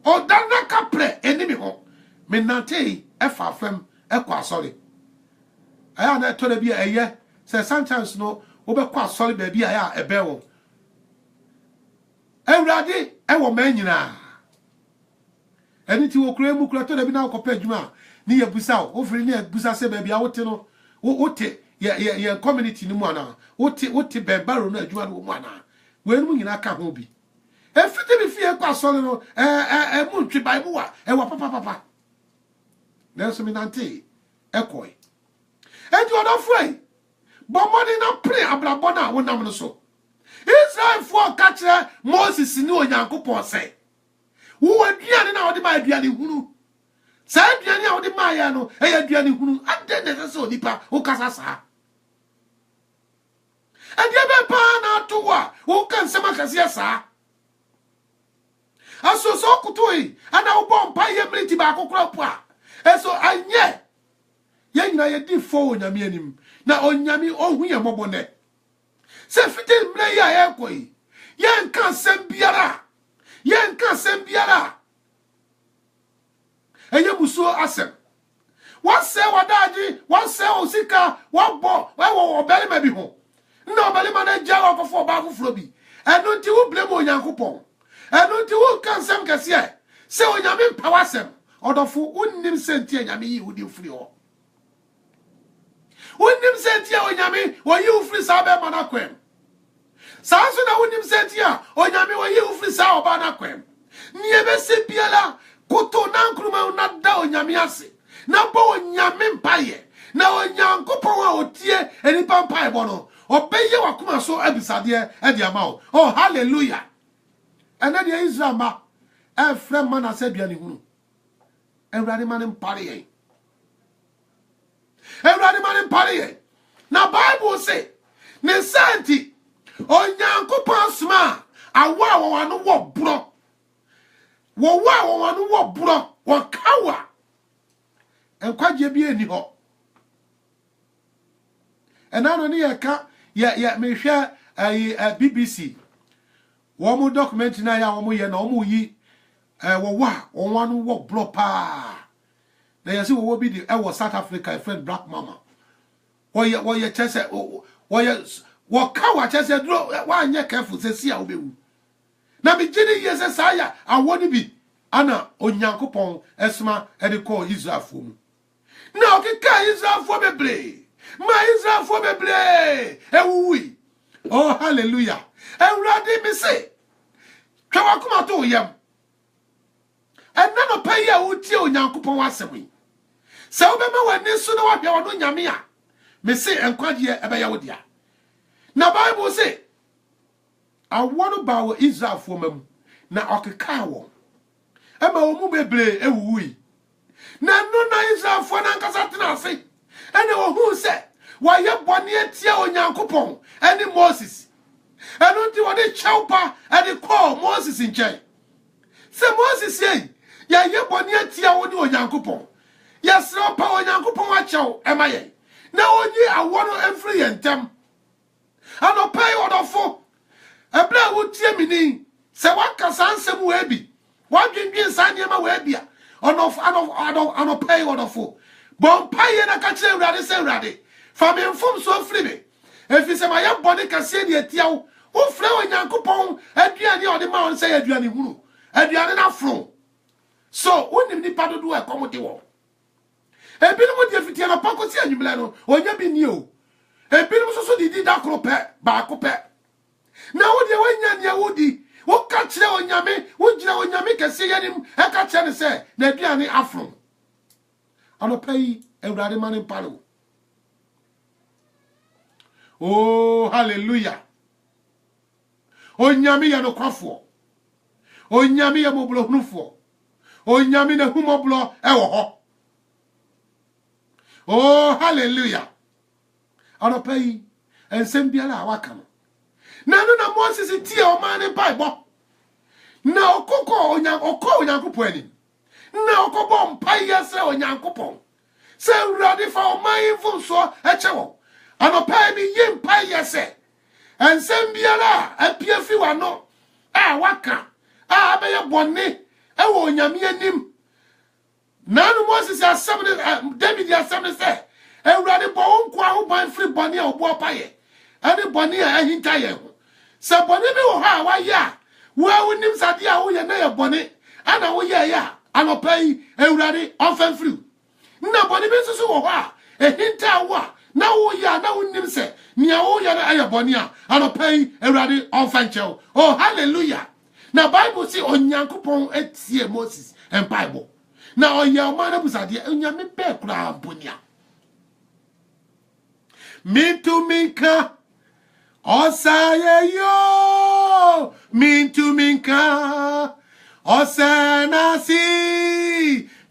o dana kapre eni mi ho me nante efa fam ekwa asore aya na to le bi eye se sometimes no wo be kwa asore ba bi aya ebe wo ewrade ewo manyina eni ti wo kura mu kura to le bi na ko pa adwuma ni ye busa o firi ni ye busa se ba bia wote no wote ye community ni mu ana wote be baro no adwuma no mu ana we nu nyina ka ho bi efite bi fie kwa so no mu ntwe bible wa wa papa na so mi nante ekoi enti odo frei bo moni na pre abrabo na wonam no so Israel for ka kire Moses ni onyankopon se wo aduane na wode ma aduane hunu sa aduane a wode ma ya no aduane hunu ade ne se onipa wo kasa sa ade be pa na to wa wo kan sema kase sa aso so kutoi ana wo bom pa ye mriti ba kokora po a eso anye ye nyina ye di fo onyame anim na onyame ohu ye mobone se fitil mle ya ye koi ye nka sembiara eye muso asem wase wadaji wase osika wabo wo obele ma bi ho na obele ma na ja wakofo ba fufuro bi enu nti wo blame onyankopon enu nti wo kansem kase se onyame mpawasem odofo unnim senti anyame yi wudi furi ho unnim senti onyame wo yi ufuri sa be mana kwem sanso na unnim senti onyame wo yi ufuri sa oba na kwem niebe se biala koto na nkruma na da onyame ase na bo onyame mpaye na onyankopon a otie enipa mpaye bo no obeye wakoma so abisade e dia ma o. Oh hallelujah. Ena dia Israel ma efre mana se bia ne hunu ewrade ma ne mpare yen na Bible say ne santi onyankopon sma awa wanu wo bro wanu wo bro wo kawa enkwaje bi eni ho enano ni yeka ya mehwe BBC wo mu document na ya wo mu ye na wo mu yi wo wanu wo bro pa na yesi wo bi di e South Africa a friend Black Mama woye chese woye wo ka wa chese dro wa anye careful se si a obewu na bi gidi yese saya awoni bi ana onyankopon esma e de call Israel fo mu na okika Israel fo bebre ma Israel fo bebre ewuwi oh hallelujah ewrade mi se twa kuma to yam enna no pay ya utie onyankopon asemi se obema wani so na wahwe wono nyame a me se enkwaje ebe ya wodia na Bible say awono bawo Israel fo mamu na okeka wo ema omu bebre ewuwi na no na Israel fo na nkasa tena ase ene ohu se waye bone atia onyankopon ene Moses eno nti wode chawpa ene call Moses nchen se Moses ya ye bone atia woni onyankopon ya sro pa onyankopon achew emaye na onyi awono emfiri yentem ano pay odofo ebra wotie mini se wakasa ansem we bi wadwendwen sanyema we bia ano pay odofo bon pay na ka kire urade se urade fa me mfom so firi me efi se ma ye bone kase de atia wo frɛ onyankopon aduane ode ma on se aduane huru aduane na fro so wonim ni padodo e komode wo ebinom de fitia na pakosi anyumle no onya bi ni o ebinom so didi da kro pe ba ko pe na wo de wanya ne wodi wo ka kire onyame wo gira onyame kase yanim e ka kire ne se na aduane afro ano pai ewrade mane palo oh hallelujah onyame ya no kwafo onyame ya moblo hunufo onyame na humoblo ewo ho oh hallelujah ano pai ensem biara awaka no na Moses tie o mane Bible na okoko onyankopon ani na okobo mpai yese onyankopon se urade fa o man funso echewo ano pai mi yim pai yese ensem biara apia fi wano waka abeye bone ewo onyame anim nanu Moses assemble David assemble say ewrade bo onko aho ban free bone a obo paye ani bone a ahinta ye ho se bone bi wo ha wa ya wo unim sade a wo ye na ye bone ana wo ye ya anopai ewrade ofan free na bone bi susu wo ha ehinta wo na wo ya na unim se nia wo ya na aye bone a anopai ewrade ofan chew oh hallelujah na Bible say onyankopon etie Moses en Bible na oye o man abusade onyame be kura bonia mintu minka osaye yo mintu minka osenasi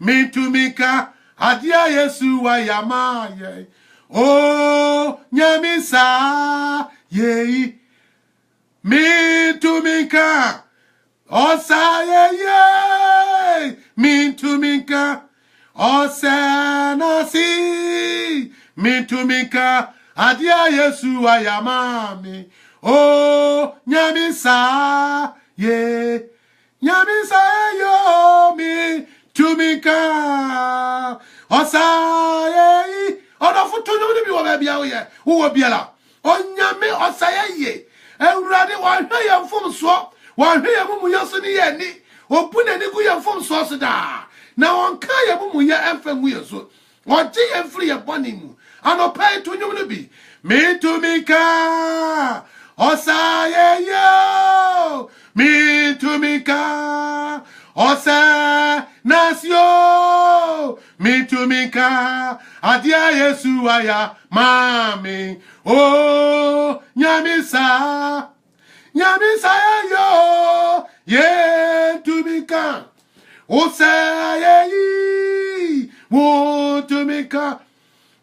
mintu minka adia Yesu wa yamaye o nyamisa ye mintu minka osaye ye mintu minka osenasi mintu minka adia Yesu wa yamami o nyamisa ye nyamisa yo mi tumika osaye odofu tonyo ni bi wo ba bia wo ye wo biala onyame osaye ye ewrade wa hwe ye mfom so wa hwe ye mumu yeso ni ye ni opuna ni gu ye mfom so so da na onka ye mumu ye emfa ngu ye so oje ye mfiri ye boni mu anopai tonyo ni bi mi tumika osaye yo mi tumika osa nasio mi tumika adia Yesu aya mami o nyamisa yo ye tumika osa ye wo tumika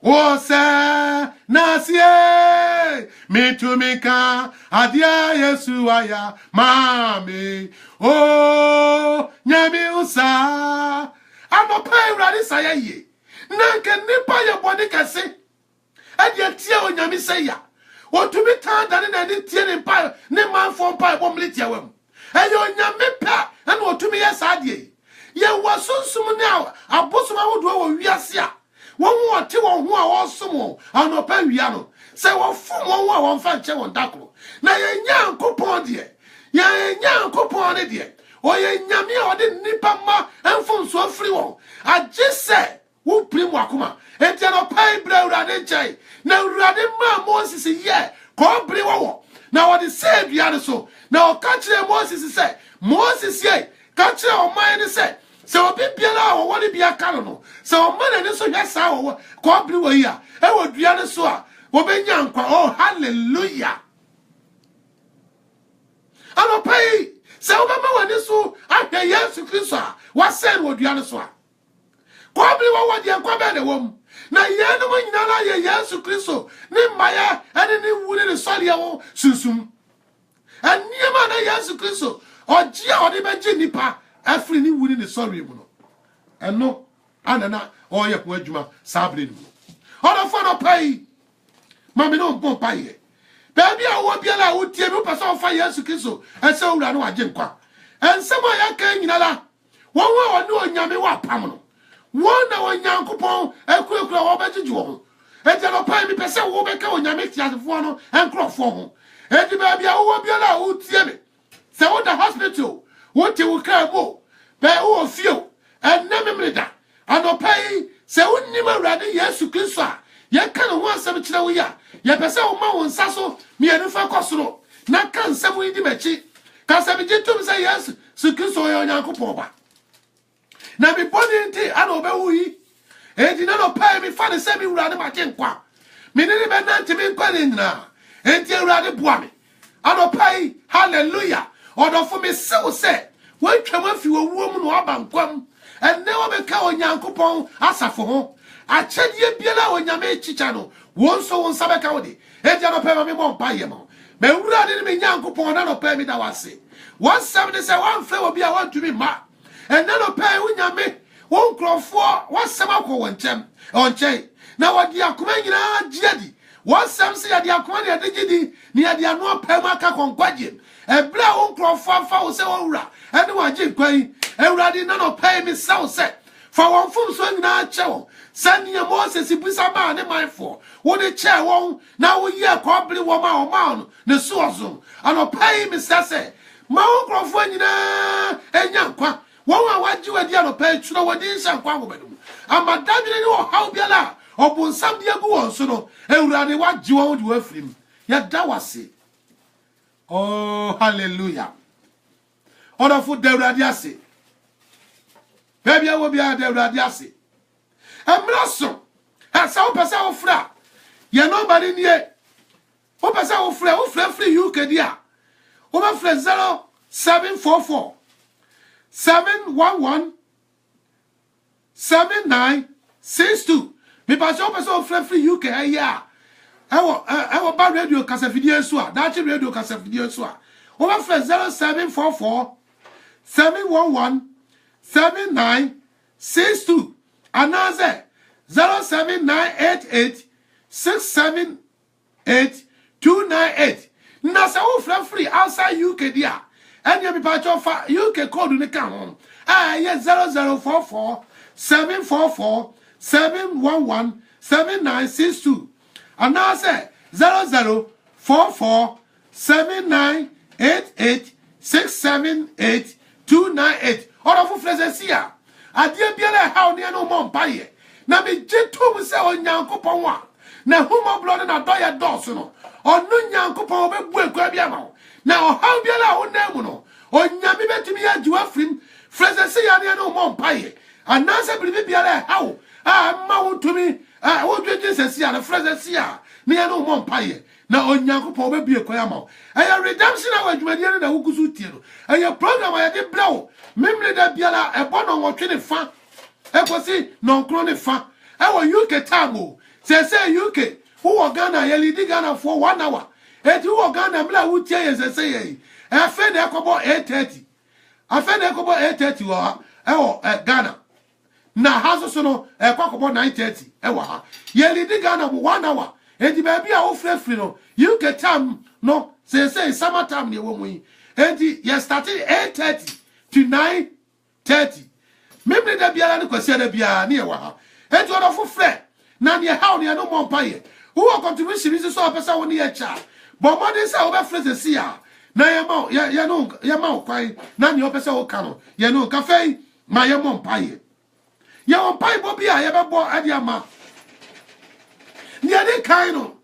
osa nasie mitumika adia Yesu aya mami o nyami usa anopa urade saye nanke nipa ye body kase ade tie onyami seya otumi tan dane na ni tie ne pa ne manfo pa bo mlitia wam eyo onyami pa na otumi ye saade ye wasunsum ne abosoma wodo wo wiase a won wote won ho a wosom anopa wia no se wo fom won ho a won fa nche won dakro na ye Nyankopon de ye Nyankopon ne de o ye nyame a ode nipa ma enfo nso afiri won agye se wo prim wakoma enti anopa ibra urade nchai na urade ma Moses ye ko bri wo na wode se dua ne so na o ka kire Moses ye ka kire o man ne se obi biara wo wode bia ka no se o man ne so hwe sa wo ko bri wo yi a e wo dua ne so a wo be nya nkwa. Oh hallelujah. Ano pay se o mama wani so ahwe Yesu Kristo a wasen wo dua ne so a ko bri wo wode nkwa be de wom na ye no nyina na ye Yesu Kristo ni maya ene ni wuri ne sori ya wo sunsum aniema na Yesu Kristo oji a ode beji nipa afri ni wuri ne sori mu no eno anana oye ko adwuma sabre ni odo fo no pai mami no bon pai baby a wo biala wo tie mi pese fa Yesu Kristo ese owura no agye nkwa ensem a ya ka nyina la won wo ne onyame wa pam no won na Onyankopon ekura wo bejeju wo enti no pai mi pese wo be ka onyame tiasefo no enkrofo ho enti baby a wo biala wo tie mi se wo da hospital wo ti wo ka bo be wo fio ennememreda anopai se wonni mawrade Yesu Kristo a ye ka no ho asem kire wo ya ye pese wo ma wo nsa so mi enufa kosoro na ka nsem yi di machi ka se bi jitum se Yesu Kristo yo Onyankopon ba na bi boni nti ana obewu yi enti na no pai mi fa ne se mi wurade ma je nkwa mi ne be na nti mi nkwa ne nyina enti wurade boa mi ana pai hallelujah odofo mi se wo twam afi wo wuom no aba nkwam enne wo be ka Onyankopon asafo ho achedie biela onyame chicha no wonso won sabeka wodi enti ana pai ma mi mo mpa ye mo me wurade ne mi Nyankopon na no pai mi da wase 170 say one fe obi a want to be ma and then no pay unyame won krofo wasema ko wonchem onche na wodi akoma nyina giadi wasem se yadi akoma ne adegidi ne yadi anu pay maka konkwaje ebra won krofo fa wo se wura ene waje kwan ewurade na no pay mi se wo se fa won fum so nyina chewo sania Moses busa ba ne manfo wo de che won na wo ye ko bere wo ma o ma no ne suozo ano pay mi se ma won krofo nyina enya nkwa won a waji wadi ano pay turo wadi nsa nkwa wo bedum amadadwene ni wo haw biala obonsam de agu won so no ewurade waji won de wafrim ya da wase. Oh hallelujah. Order for the ewurade ase baby a wo bia de ewurade ase emraso asa wo pesa wo fra ye nobody nie wo pesa wo fra free UK dia wo ba fra 0744 711 7962 me pasa wo pesa wo fra free UK ya ewo ba radio kasa video so a dachi radio kasa video so a wo ba fra 0744 711 7962 another 07988 678 298 na sa wo free outside UK dia anya bi pa chofa UK code ne ka ho ye 0044 744 711 7962 another 0044 7988 678 298 order for frezesia adie biara ha ne no mo mpaye na me jitum se Onyankopon wa na humo blood na doye doso no onu Nyankopon obebu ekwa bia ma na oha biara ho na mu no onyame betimi ya jiwa frim frezesia ne no mo mpaye anase biribi biara ha ma wo tumi wo dwedwe sesia na frezesia ne no mo mpaye na Onyankopon obebu ekwa ya ma aya redemption na wadwumadie na wukusu tie no aya program ya de blawo memle da biala ebono nwotwe ne fa ekosi nonkro ne fa ewo UK time say UK wo Ghana ya lidi Ghana for 1 hour eti wo Ghana mla wutie ye say ye afa na ekobo 8:30 afa na ekobo 8:30 wo ewo Ghana na haso so no ekobo 9:30 ewo ha ye lidi Ghana for 1 hour eti ba bia wo free no UK time no say summer time ne wo mu eti ye started 8:30 to 9:30 memne da biara ne kwasi da biara ne ye wa ha enti odofo frɛ na ne ha ne no mo mpaye wo contribution is so pesa wo ne ye cha but modern say wo be frɛ se ya na ye ma kwai na ne opesa wo ka no ye no ka fei ma ye mo mpaye ye wo mpaye bo bia ye be bo ade ama ne de kai no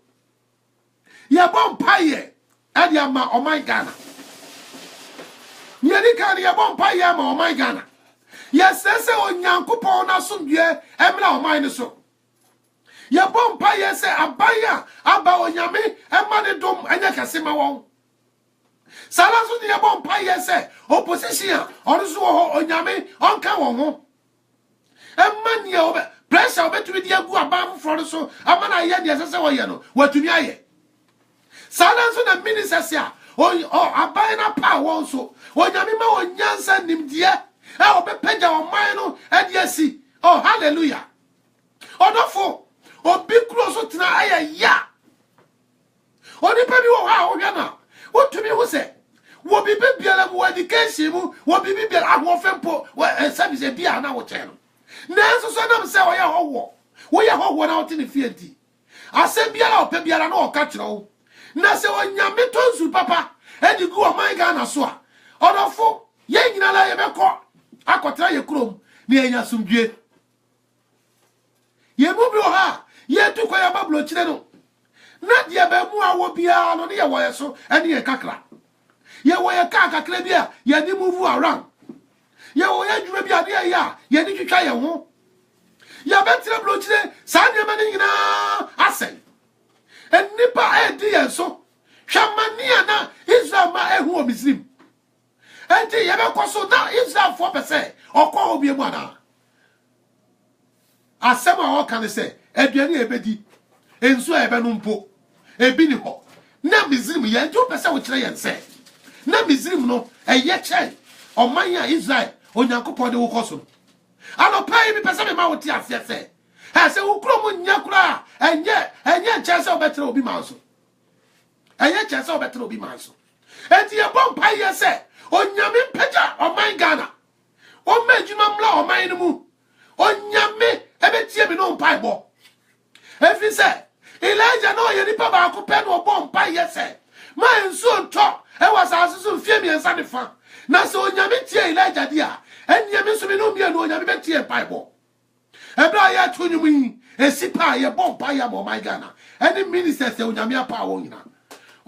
ye bo mpaye ade ama o my Ghana ne de kai ye bo mpaye ama o my Ghana yes say onyankopon na somdue emla o my ne so ye bo mpaye say abaya aba onyame ema ne dom anya kase ma won sala so ye bo mpaye say opposition oruso ho onyame onka won ho emma ne obe pressure obetumi di agu aba foro so amana ye de sese wo ye no watumi aye sala so na ministers ya abai na pa won so onyame ma onyansa nimdie obepeja o man no adiasi oh hallelujah odofo obi kuro so tena aya ya oni pa bi wo ha wo hwa na wotumi ho se wo bi biara mu education mu wo bi biara ahofempo service bia na wo chen na so so na se wo ye howo na wo tini fienti ase biara opa biara na o ka kire wo na se onyame tonsu papa edigu o man Ghana so a odofo ye nyina la ye beko akotra ye krom ni enya sumdue ye mu bi o ha ye tu kwa ya bablo kire no na dia ba mu awo bia no ne ye wo ye so ene ye kakra ye wo ye kakra bia ye ni move around ye wo ye dwuma bia de ya ye ni twitwa ye ho ya betre blo kire sa ne ma ne nyina asen enipa edi ye so hwamania na Israel ma ehu o Misrim enti ye be koso na Israel 4% okọ obi mu ana asema o kan se aduane ebedi ensu ebe no mpo ebi ni ho na Misrim ye nti o pese wo kire ye nse na Misrim no eye che oman ya Israel onyankopon de wo koso ano pai bi pese me ma wo ti afie se ha se wo kro mu nya kura enye chese obetre obi manso enye chese obetre obi manso enti ye bom pai ye se onyame peja oman Ghana o mejuma mla oman mu onyame ebetie bi no pai bo efi se Elijah no ye nipa ba ko pe no bom pai ye se ma ensu nto e wasa asusu fie mi ensa ne fa na se onyame tie Elijah dia enyame so mi no mi no onyame betie pai bo ebra ya tunyu mi esipa ye bom pai ya mo my Ghana any minister se onyame apa wo nyina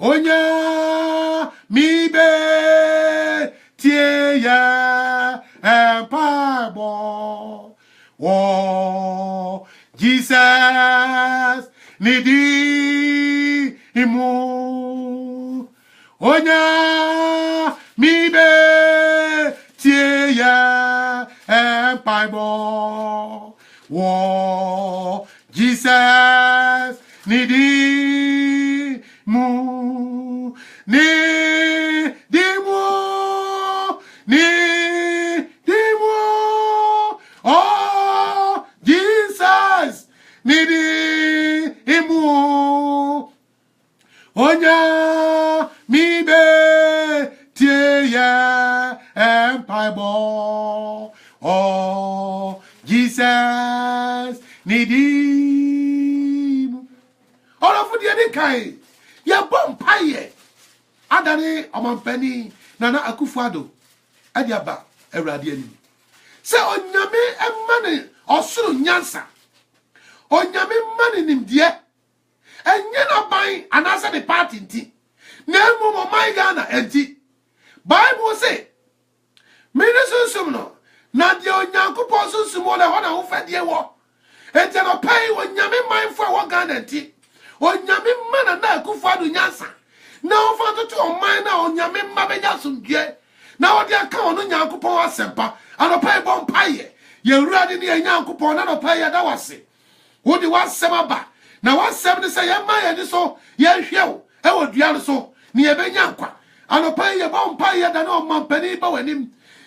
onya mi be tie ya empabo wo Jesus nidi imu onya mi be tie ya empabo wo Jesus nidi mu ni dimu oh Jesus nidi imu onya mi be tie ya empire oh Jesus nidi imu all of the kai ya bom paye adane omanpani Nana Akufo-Addo adiaba awrade ani se onyame emane osoro nyansa onyame mane nimdie enye na ban anasa de party nti na emu mo my Ghana enti Bible say minister no na de onyankopon sunsum wo le ho na ho fadie wo enti no pai onyame manfo wo Ghana enti onyame mana na Akufo-Addo nyansa na ofa to oman na onyame mabenya sumdue na odi aka onu nyankopon asempa anopai bom paye ye urade ne nyankopon na no paye da wase wodi wasem aba na wasem ne se ye maye ni so ye hwew e wodua no so ne ye benya nkwa anopai ye bom paye da na omampani ba wanim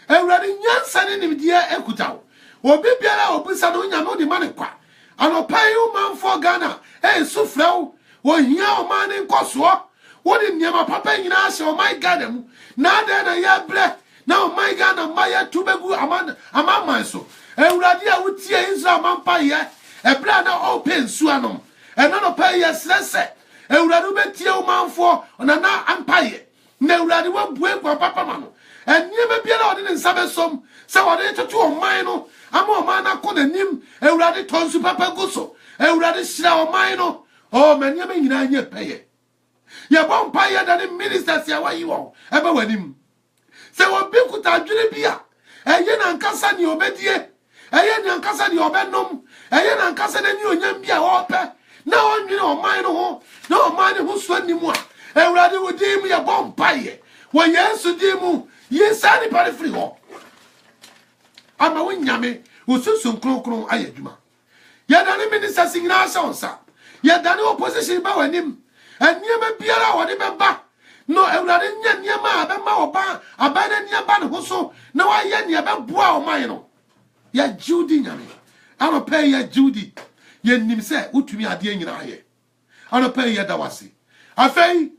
urade nyansa ne nimdie ekutaw obi biara obusa no nyame odi mane kwa anopai umanfo Ghana sufraw wo hia o mane nkoso wodi nyama papa nyina ase o my God mu na da na ya bre Now my Ghana Maya Tubegu Amama so. Ewuradia wutie Israel mampa ye. Ebra na open suanom. Eno no pay yes lese. Ewuradu betie o manfo ona na ampaye. Na ewurade wa bue kwa papa ma no. Enieme bia na ode ne nsabe som. Se ode totu o man no. Ama o man na ko nanim. Ewurade tonsu papa guso. Ewurade hira o man no. Oh menieme nyina nye peye. Ye bon paye da ne ministers ya wa yiwo. Ebe wanim. Se wo bi kuta adwene bia. Eye na nkasa ni obedie. Eye ni nkasa ni obenom. Eye na nkasa na ni onyam bia ope. Na onwene o man no ho. Na o man ho so animu a. Ewurade wo dim ye bon paye. Wo Yesu dim ye sani pare free ho. Ama wo nyame wo sunsun kronkron ayadwuma. Ye dane ministers nyina asonsa. Ye dane opposition ba wanim. Eniema biara wo de beba. No ewurade nya niema abema oba abana nieba ne ho so na wa ye ne beboa o man no. Ya Judy nyame. Ano pay ya Judy. Ye nim se utumi ade nyina aye. Ano pay ya dawase. Afei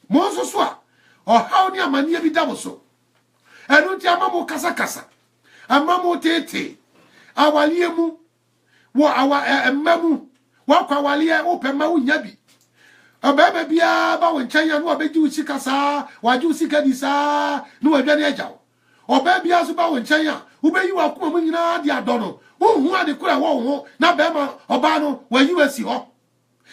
mo so so a o haw ni amane bi dawo so. Enu ti amamo kasa kasa. Amamo tete. Awalie mu wo awa emamu. Wa kwa walie opema wo nya bi. Ababa bia ba won chanya no obeji usika sa waji usika di sa no wadwane ajaw oba bia so ba won chanya ubeyi wa kuma mu nyina di adono hu ade kura wo ho na ba ma oba no wayi wasi ho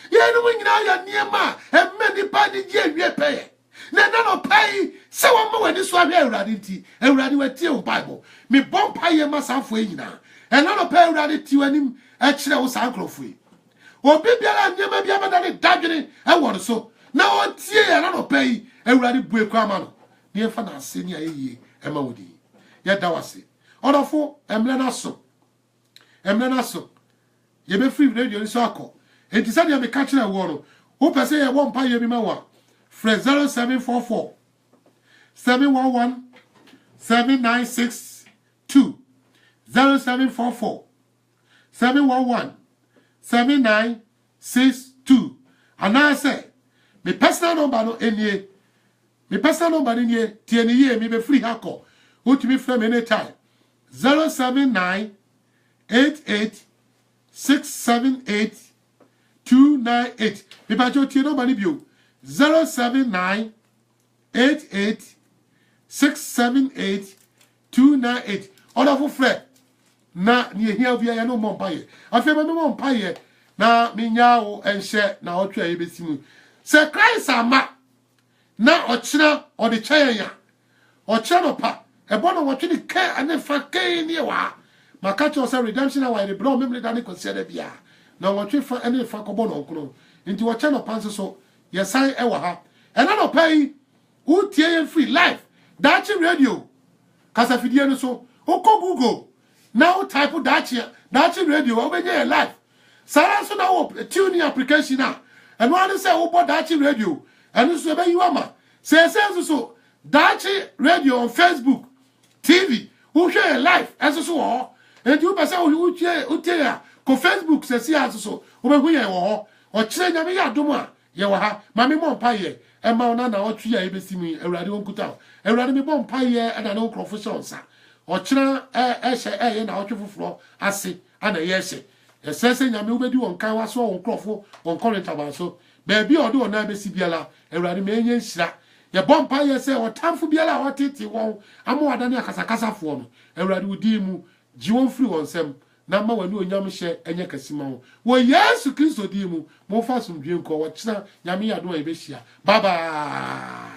ye no mu nyina ya niema emme ni pa di je wie peye na no pai se wo ma wani so ahwe awurade nti awurade watie o bible me bom paye masafo nyina ena no pa awurade ti wanim a kire wo sa ankrofo obi biara nyema bia bada ne dadwene e won so na o tie ya na no pay ewurade bue kwa ma no ne efa na ase ni ayeye e ma wodi ye da wase odofo emle na so ye be free radio ni so akọ enti se dia me ka kire wo no wo pese ye won pa ye bi ma wa fresh 0744 711 7962 0744 711 7962 and I say my personal number no enie my personal number nie tie ni ye me be free hako utimi frame anytime 079 88 678 298 me ba jo tie number ni bio 079 88 678 298 all of free na ni ehia bia ya no mompaye afi ba no mompaye na minya wo enhye na otwa ye besimu se Christ ama na ochira ode chayen ya ochira no pa ebo no wotwe ni ke anefa ke ni wa maka cho se redemption na wa re bro memle da ne consider bia na wotwe fa ene fa kobo no nkro nti wocha no panse so ye san e wa ha ena no pai utie ye free life dachi radio kasa fidie no so oko google now type dachi radio obenye live sara so na wo tune application na and one say wo dachi radio and so be you ama say so dachi radio on Facebook TV who share live as so ho and you be say who utie ko Facebook say see as so wo be hu ye wo ho o kire nyame ya dom a ye wo ha ma me mo mpa ye e ma ona na otwe ya ebesimi awurade wonkuta awurade me bo mpa ye e na no crofo sa ochira ye na otwe foforo ase ana ye hye esese nyame ubedi won kan waso won krofo won current abanso beebi ode ona besi biala awurade me enye nhira ye bompa ye se otamfo biala otete won amowada ne akasakasafo no awurade udi mu ji won free won sem na ma wani onyam hye enye kasima wo Yesu Kristo di mu mo fa somdwe nko wo kira nyame ya do e be hia bye bye.